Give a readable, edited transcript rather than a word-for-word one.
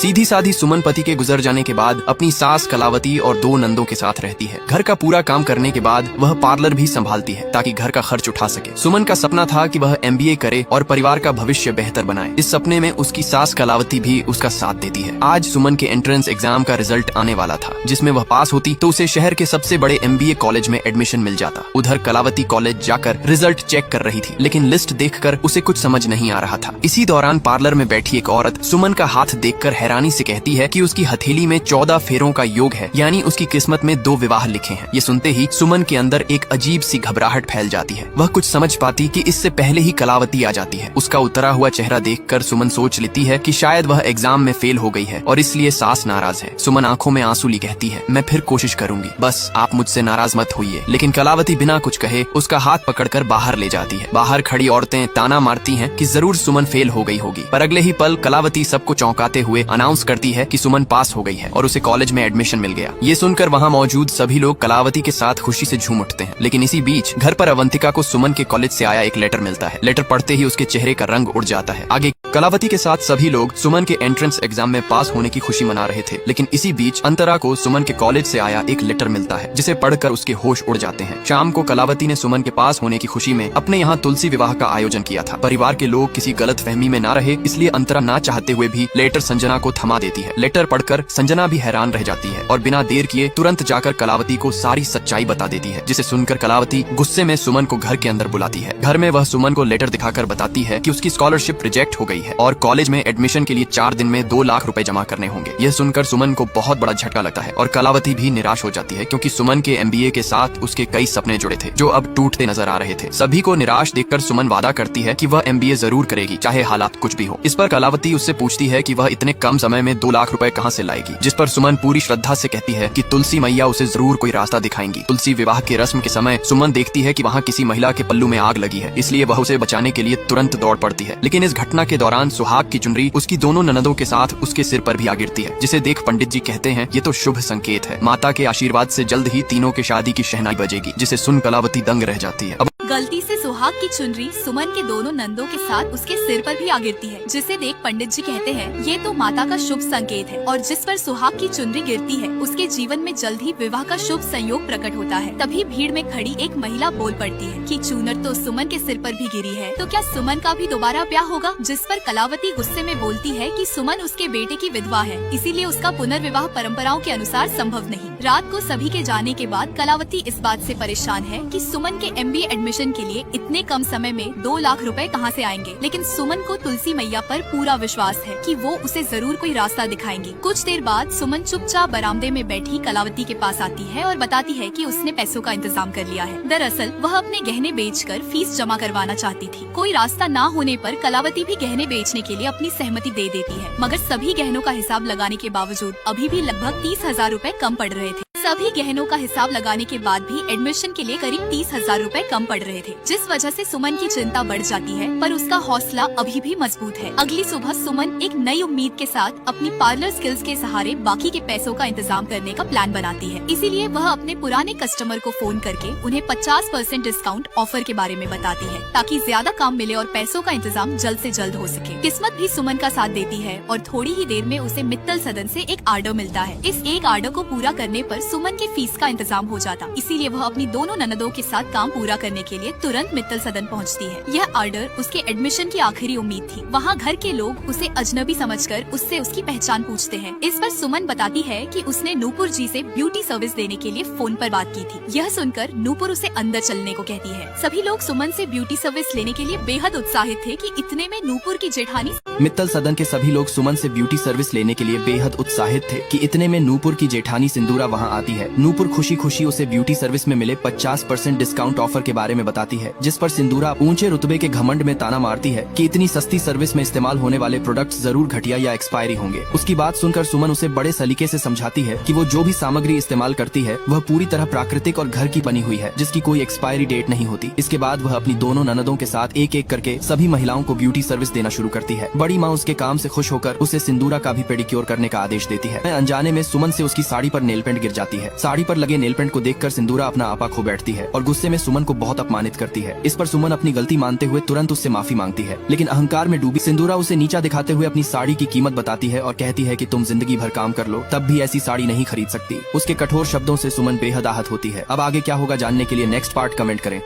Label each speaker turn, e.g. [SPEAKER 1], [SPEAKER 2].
[SPEAKER 1] सीधी साधी सुमन पति के गुजर जाने के बाद अपनी सास कलावती और 2 नंदों के साथ रहती है। घर का पूरा काम करने के बाद वह पार्लर भी संभालती है ताकि घर का खर्च उठा सके। सुमन का सपना था कि वह MBA करे और परिवार का भविष्य बेहतर बनाए। इस सपने में उसकी सास कलावती भी उसका साथ देती है। आज सुमन के एंट्रेंस एग्जाम का रिजल्ट आने वाला था, जिसमें वह पास होती तो उसे शहर के सबसे बड़े MBA कॉलेज में एडमिशन मिल जाता। उधर कलावती कॉलेज जाकर रिजल्ट चेक कर रही थी, लेकिन लिस्ट देखकर उसे कुछ समझ नहीं आ रहा था। इसी दौरान पार्लर में बैठी एक औरत सुमन का हाथ देखकर हैरानी से कहती है कि उसकी हथेली में 14 फेरों का योग है, यानी उसकी किस्मत में 2 विवाह लिखे हैं। ये सुनते ही सुमन के अंदर एक अजीब सी घबराहट फैल जाती है। वह कुछ समझ पाती कि इससे पहले ही कलावती आ जाती है। उसका उतरा हुआ चेहरा देखकर सुमन सोच लेती है कि शायद वह एग्जाम में फेल हो गई है और इसलिए सास नाराज है। सुमन आंखों में आंसू ली कहती है, मैं फिर कोशिश करूंगी, बस आप मुझसे नाराज मत होइए। लेकिन कलावती बिना कुछ कहे उसका हाथ पकड़कर बाहर ले जाती है। बाहर खड़ी औरतें ताना मारती हैं कि जरूर सुमन फेल हो गई होगी, पर अगले ही पल कलावती सबको चौंकाते हुए अनाउंस करती है कि सुमन पास हो गई है और उसे कॉलेज में एडमिशन मिल गया। ये सुनकर वहाँ मौजूद सभी लोग कलावती के साथ खुशी से झूम उठते हैं। लेकिन इसी बीच घर पर अवंतिका को सुमन के कॉलेज से आया एक लेटर मिलता है। लेटर पढ़ते ही उसके चेहरे का रंग उड़ जाता है। आगे कलावती के साथ सभी लोग सुमन के एंट्रेंस एग्जाम में पास होने की खुशी मना रहे थे। लेकिन इसी बीच अंतरा को सुमन के कॉलेज से आया एक लेटर मिलता है, जिसे पढ़कर उसके होश उड़ जाते हैं। शाम को कलावती ने सुमन के पास होने की खुशी में अपने यहाँ तुलसी विवाह का आयोजन किया था। परिवार के लोग किसी गलत फहमी में न रहे, इसलिए अंतरा ना चाहते हुए भी लेटर संजना को थमा देती है। लेटर पढ़कर संजना भी हैरान रह जाती है और बिना देर किए तुरंत जाकर कलावती को सारी सच्चाई बता देती है, जिसे सुनकर कलावती गुस्से में सुमन को घर के अंदर बुलाती है। घर में वह सुमन को लेटर दिखाकर बताती है कि उसकी स्कॉलरशिप रिजेक्ट हो गई है और कॉलेज में एडमिशन के लिए 4 दिन में 2 लाख रुपए जमा करने होंगे। यह सुनकर सुमन को बहुत बड़ा झटका लगता है और कलावती भी निराश हो जाती है, क्योंकि सुमन के MBA के साथ उसके कई सपने जुड़े थे जो अब टूटते नजर आ रहे थे। सभी को निराश देखकर सुमन वादा करती है कि वह MBA जरूर करेगी, चाहे हालात कुछ भी हो। इस पर कलावती उससे पूछती है कि वह इतने कम समय में 2 लाख रुपए कहां से लाएगी, जिस पर सुमन पूरी श्रद्धा से कहती है कि तुलसी मैया उसे जरूर कोई रास्ता दिखाएंगी। तुलसी विवाह की रस्म के समय सुमन देखती है कि वहाँ किसी महिला के पल्लू में आग लगी है, इसलिए वह उसे बचाने के लिए तुरंत दौड़ पड़ती है। लेकिन इस घटना के दौरान सुहाग की चुनरी उसकी दोनों ननदों के साथ उसके सिर पर भी आ गिरती है, जिसे देख पंडित जी कहते हैं ये तो शुभ संकेत है। माता के आशीर्वाद से जल्द ही तीनों के शादी की शहनाई बजेगी, जिसे सुन कलावती दंग रह जाती है।
[SPEAKER 2] गलती से सुहाग की चुनरी सुमन के दोनों नंदों के साथ उसके सिर पर भी आ गिरती है, जिसे देख पंडित जी कहते हैं ये तो माता का शुभ संकेत है। और जिस पर सुहाग की चुनरी गिरती है उसके जीवन में जल्द ही विवाह का शुभ संयोग प्रकट होता है। तभी भीड़ में खड़ी एक महिला बोल पड़ती है कि चूनर तो सुमन के सिर पर भी गिरी है, तो क्या सुमन का भी दोबारा ब्याह होगा? जिस पर कलावती गुस्से में बोलती है कि सुमन उसके बेटे की विधवा है, इसीलिए उसका पुनर्विवाह परंपराओं के अनुसार संभव नहीं। रात को सभी के जाने के बाद कलावती इस बात से परेशान है कि सुमन के MBA एडमिशन के लिए इतने कम समय में 2 लाख रुपए कहां से आएंगे। लेकिन सुमन को तुलसी मैया पर पूरा विश्वास है कि वो उसे जरूर कोई रास्ता दिखाएंगी। कुछ देर बाद सुमन चुपचाप बरामदे में बैठी कलावती के पास आती है और बताती है कि उसने पैसों का इंतजाम कर लिया है। दरअसल वह अपने गहने बेचकर फीस जमा करवाना चाहती थी। कोई रास्ता ना होने पर कलावती भी गहने बेचने के लिए अपनी सहमति दे देती है, मगर सभी गहनों का हिसाब लगाने के बावजूद अभी भी लगभग 30,000 रुपए कम पड़ रहे थे। सभी गहनों का हिसाब लगाने के बाद भी एडमिशन के लिए करीब 30,000 रुपए कम पड़ रहे थे, जिस वजह से सुमन की चिंता बढ़ जाती है, पर उसका हौसला अभी भी मजबूत है। अगली सुबह सुमन एक नई उम्मीद के साथ अपनी पार्लर स्किल्स के सहारे बाकी के पैसों का इंतजाम करने का प्लान बनाती है। इसीलिए वह अपने पुराने कस्टमर को फोन करके उन्हें 50% डिस्काउंट ऑफर के बारे में बताती है, ताकि ज्यादा काम मिले और पैसों का इंतजाम जल्द से जल्द हो सके। किस्मत भी सुमन का साथ देती है और थोड़ी ही देर में उसे मित्तल सदन से एक आर्डर मिलता है। इस एक आर्डर को पूरा करने पर सुमन के फीस का इंतजाम हो जाता, इसीलिए वह अपनी दोनों ननदों के साथ काम पूरा करने के लिए तुरंत मित्तल सदन पहुंचती है। यह आर्डर उसके एडमिशन की आखिरी उम्मीद थी। वहाँ घर के लोग उसे अजनबी समझकर उससे उसकी पहचान पूछते हैं। इस पर सुमन बताती है कि उसने नूपुर जी से ब्यूटी सर्विस देने के लिए फोन पर बात की थी। यह सुनकर नूपुर उसे अंदर चलने को कहती है। सभी लोग सुमन से ब्यूटी सर्विस लेने के लिए बेहद उत्साहित थे कि इतने में नूपुर की जेठानी
[SPEAKER 1] मित्तल सदन के सभी लोग सुमन से ब्यूटी सर्विस लेने के लिए बेहद उत्साहित थे कि इतने में नूपुर की जेठानी सिंदूरा वहां आती है। नूपुर खुशी खुशी उसे ब्यूटी सर्विस में मिले 50% डिस्काउंट ऑफर के बारे में बताती है, जिस पर सिंदूरा ऊंचे रुतबे के घमंड में ताना मारती है कि इतनी सस्ती सर्विस में इस्तेमाल होने वाले प्रोडक्ट्स जरूर घटिया या एक्सपायरी होंगे। उसकी बात सुनकर सुमन उसे बड़े सलीके से समझाती है कि वो जो भी सामग्री इस्तेमाल करती है वह पूरी तरह प्राकृतिक और घर की बनी हुई है, जिसकी कोई एक्सपायरी डेट नहीं होती। इसके बाद वह अपनी दोनों ननदों के साथ एक एक करके सभी महिलाओं को ब्यूटी सर्विस देना शुरू करती है। बड़ी माँ उसके काम से खुश होकर उसे सिंदूरा का भी पेडिक्योर करने का आदेश देती है। अनजाने में सुमन से उसकी साड़ी पर नेल पेंट गिर जाती जाती है। साड़ी पर लगे नेल पेंट को देखकर सिंदूरा अपना आपा खो बैठती है और गुस्से में सुमन को बहुत अपमानित करती है। इस पर सुमन अपनी गलती मानते हुए तुरंत उससे माफी मांगती है, लेकिन अहंकार में डूबी सिंदूरा उसे नीचा दिखाते हुए अपनी साड़ी की कीमत बताती है और कहती है कि तुम जिंदगी भर काम कर लो तब भी ऐसी साड़ी नहीं खरीद सकती। उसके कठोर शब्दों से सुमन बेहद आहत होती है। अब आगे क्या होगा जानने के लिए नेक्स्ट पार्ट कमेंट करें।